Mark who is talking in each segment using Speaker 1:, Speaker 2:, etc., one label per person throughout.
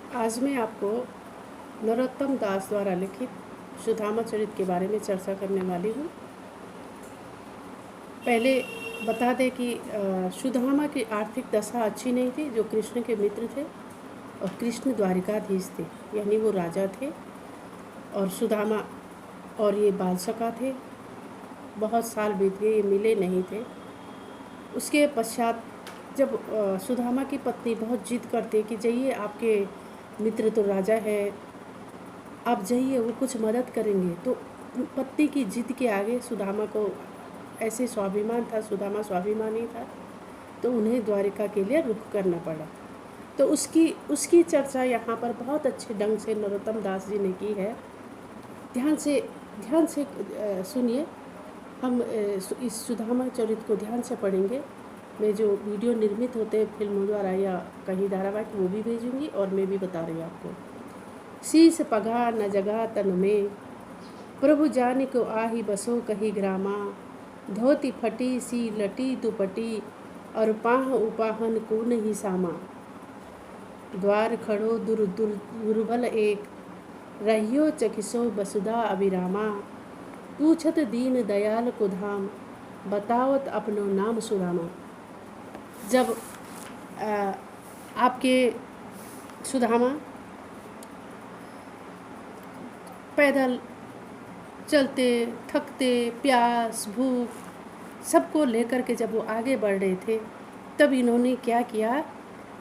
Speaker 1: आज मैं आपको नरोत्तम दास द्वारा लिखित सुदामा चरित के बारे में चर्चा करने वाली हूँ। पहले बता दें कि सुदामा की आर्थिक दशा अच्छी नहीं थी, जो कृष्ण के मित्र थे और कृष्ण द्वारिकाधीश थे, यानी वो राजा थे और सुदामा और ये बालसखा थे। बहुत साल बीत गए, ये मिले नहीं थे। उसके पश्चात जब सुदामा की पत्नी बहुत जिद करते कि जाइए, आपके मित्र तो राजा है, आप जाइए, वो कुछ मदद करेंगे, तो पत्नी की जिद के आगे सुदामा को ऐसे स्वाभिमान था, सुदामा स्वाभिमानी था, तो उन्हें द्वारिका के लिए रुख करना पड़ा। तो उसकी चर्चा यहाँ पर बहुत अच्छे ढंग से नरोत्तम दास जी ने की है। ध्यान से सुनिए। हम इस सुदामा चरित को ध्यान से पढ़ेंगे। मैं जो वीडियो निर्मित होते हैं फिल्मों द्वारा या कहीं धारावाहिक, वो भी भेजूंगी और मैं भी बता रही हूँ आपको। शीस पगा न जगा तन में, प्रभु जान को आही बसो कही ग्रामा। धोती फटी सी लटी दुपटी, और पाह उपाहन को नहीं सामा। द्वार खड़ो दुर्बल एक, रहियो चकिसो बसुधा अभिरामा। पूछत दीन दयाल को धाम, बतावत अपनो नाम सुदामा। जब आपके सुदामा पैदल चलते, थकते, प्यास, भूख सबको लेकर के जब वो आगे बढ़ रहे थे, तब इन्होंने क्या किया,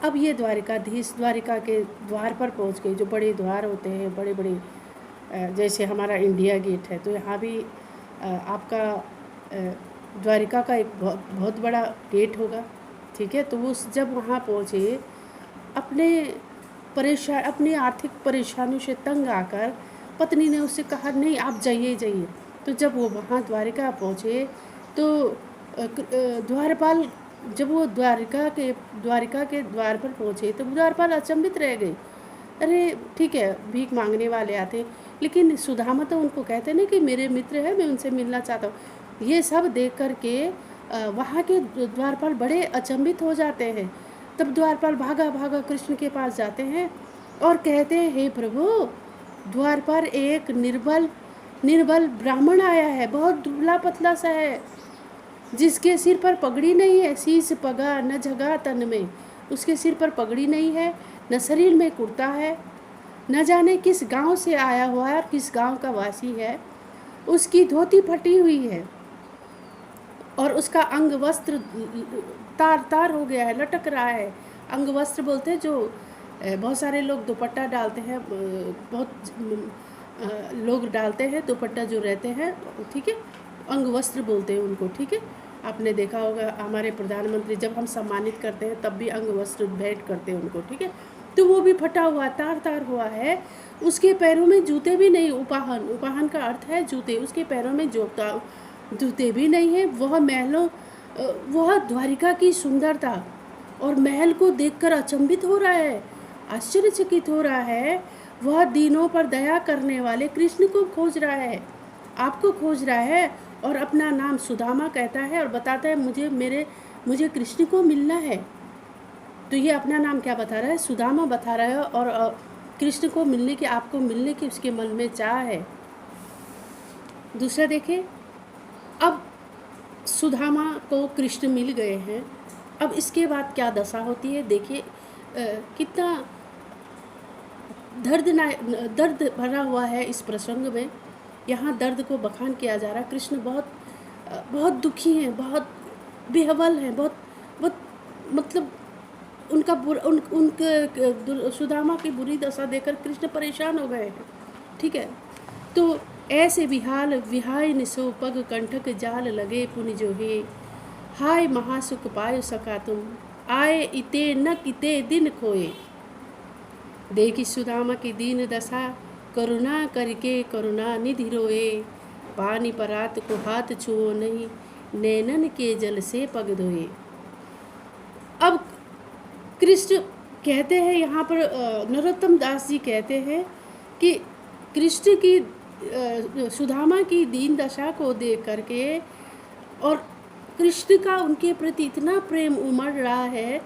Speaker 1: अब ये द्वारिकाधीश द्वारिका के द्वार पर पहुंच गए। जो बड़े द्वार होते हैं, बड़े बड़े, जैसे हमारा इंडिया गेट है, तो यहाँ भी आपका द्वारिका का एक बहुत बड़ा गेट होगा, ठीक है। तो वो जब वहाँ पहुँचे, अपनी आर्थिक परेशानियों से तंग आकर पत्नी ने उससे कहा, नहीं आप जाइए। तो जब वो वहाँ द्वारिका पहुँचे, तो द्वारपाल, जब वो द्वारिका के द्वार पर पहुँचे, तो द्वारपाल अचंभित रह गए। अरे ठीक है, भीख मांगने वाले आते, लेकिन सुदामा तो उनको कहते ना कि मेरे मित्र हैं, मैं उनसे मिलना चाहता हूँ। ये सब देख कर के वहाँ के द्वारपाल बड़े अचंभित हो जाते हैं। तब द्वारपाल भागा कृष्ण के पास जाते हैं और कहते हैं, हे प्रभु, द्वार पर एक निर्बल ब्राह्मण आया है, बहुत दुबला पतला सा है, जिसके सिर पर पगड़ी नहीं है। शीस पगा न जगा तन में, उसके सिर पर पगड़ी नहीं है, न शरीर में कुर्ता है, न जाने किस गांव से आया हुआ है, किस गांव का वासी है। उसकी धोती फटी हुई है और उसका अंग वस्त्र तार हो गया है, लटक रहा है। अंग वस्त्र बोलते हैं, जो बहुत सारे लोग दुपट्टा डालते हैं, बहुत लोग डालते हैं दुपट्टा जो रहते हैं, ठीक है, अंग वस्त्र बोलते हैं उनको, ठीक है। आपने देखा होगा हमारे प्रधानमंत्री जब हम सम्मानित करते हैं तब भी अंग वस्त्र भेंट करते हैं उनको, ठीक है। तो वो भी फटा हुआ, तार हुआ है। उसके पैरों में जूते भी नहीं, उपाहन का अर्थ है जूते। उसके पैरों में जूते भी नहीं है। वह द्वारिका की सुंदरता और महल को देखकर अचंभित हो रहा है, आश्चर्यचकित हो रहा है। वह दीनों पर दया करने वाले कृष्ण को खोज रहा है, आपको खोज रहा है, और अपना नाम सुदामा कहता है और बताता है, मुझे कृष्ण को मिलना है। तो ये अपना नाम क्या बता रहा है, सुदामा बता रहा है, और कृष्ण को मिलने की, आपको मिलने की उसके मन में चाह है। दूसरा देखिए, अब सुदामा को कृष्ण मिल गए हैं, अब इसके बाद क्या दशा होती है देखिए। कितना दर्द भरा हुआ है इस प्रसंग में। यहाँ दर्द को बखान किया जा रहा है। कृष्ण बहुत दुखी हैं, बहुत बेहवल हैं, बहुत मतलब उनके सुदामा की बुरी दशा देखकर कृष्ण परेशान हो गए हैं, ठीक है। तो ऐसे विहाय निसो पग कंठक जाल लगे पुनि जो हे। हाय महासुख पायो सका तुम, आए इते न किते दिन खोए। देखी सुदामा की दीन दशा, करुणा करके करुणा निधि रोए। पानी परात को हाथ छुओ नहीं, नैनन के जल से पग धोए। अब कृष्ण कहते हैं, यहाँ पर नरोत्तम दास जी कहते हैं कि कृष्ण की सुदामा की दीन दशा को देख करके और कृष्ण का उनके प्रति इतना प्रेम उमड़ रहा है,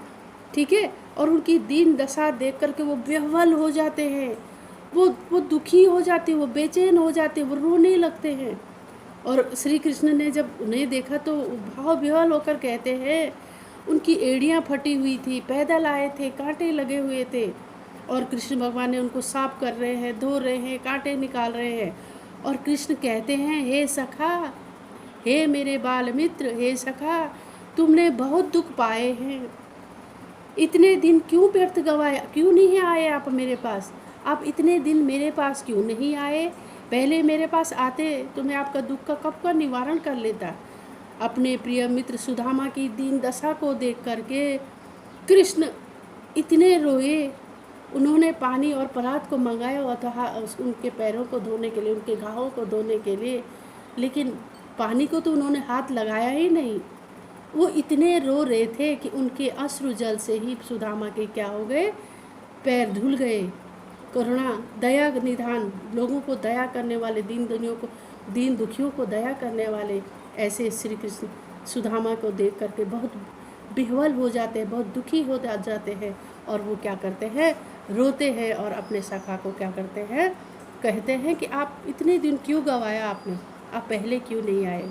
Speaker 1: ठीक है। और उनकी दीन दशा देख कर के वो विह्वल हो जाते हैं, वो दुखी हो जाते हैं, वो बेचैन हो जाते हैं, वो रोने लगते हैं। और श्री कृष्ण ने जब उन्हें देखा तो भाव विह्वल होकर कहते हैं, उनकी एड़ियाँ फटी हुई थी, पैदल आए थे, कांटे लगे हुए थे, और कृष्ण भगवान ने उनको साफ कर रहे हैं, धो रहे हैं, कांटे निकाल रहे हैं। और कृष्ण कहते हैं, हे सखा, हे मेरे बाल मित्र, हे सखा, तुमने बहुत दुख पाए हैं, इतने दिन क्यों व्यर्थ गवाया, क्यों नहीं आए आप मेरे पास, आप इतने दिन मेरे पास क्यों नहीं आए, पहले मेरे पास आते तो मैं आपका दुख का कब का निवारण कर लेता। अपने प्रिय मित्र सुदामा की दीन दशा को देख करके कृष्ण इतने रोए, उन्होंने पानी और परात को मंगाया हुआ था उनके पैरों को धोने के लिए, उनके घावों को धोने के लिए, लेकिन पानी को तो उन्होंने हाथ लगाया ही नहीं। वो इतने रो रहे थे कि उनके अश्रु जल से ही सुदामा के क्या हो गए, पैर धुल गए। करुणा, दया निधान, लोगों को दया करने वाले, दीन दुखियों को दया करने वाले ऐसे श्री कृष्ण सुदामा को देख करके बहुत विह्वल हो जाते हैं, बहुत दुखी हो जाते हैं। और वो क्या करते हैं, रोते हैं और अपने सखा को क्या करते हैं, कहते हैं कि आप इतने दिन क्यों गवाया आपने, आप पहले क्यों नहीं आए।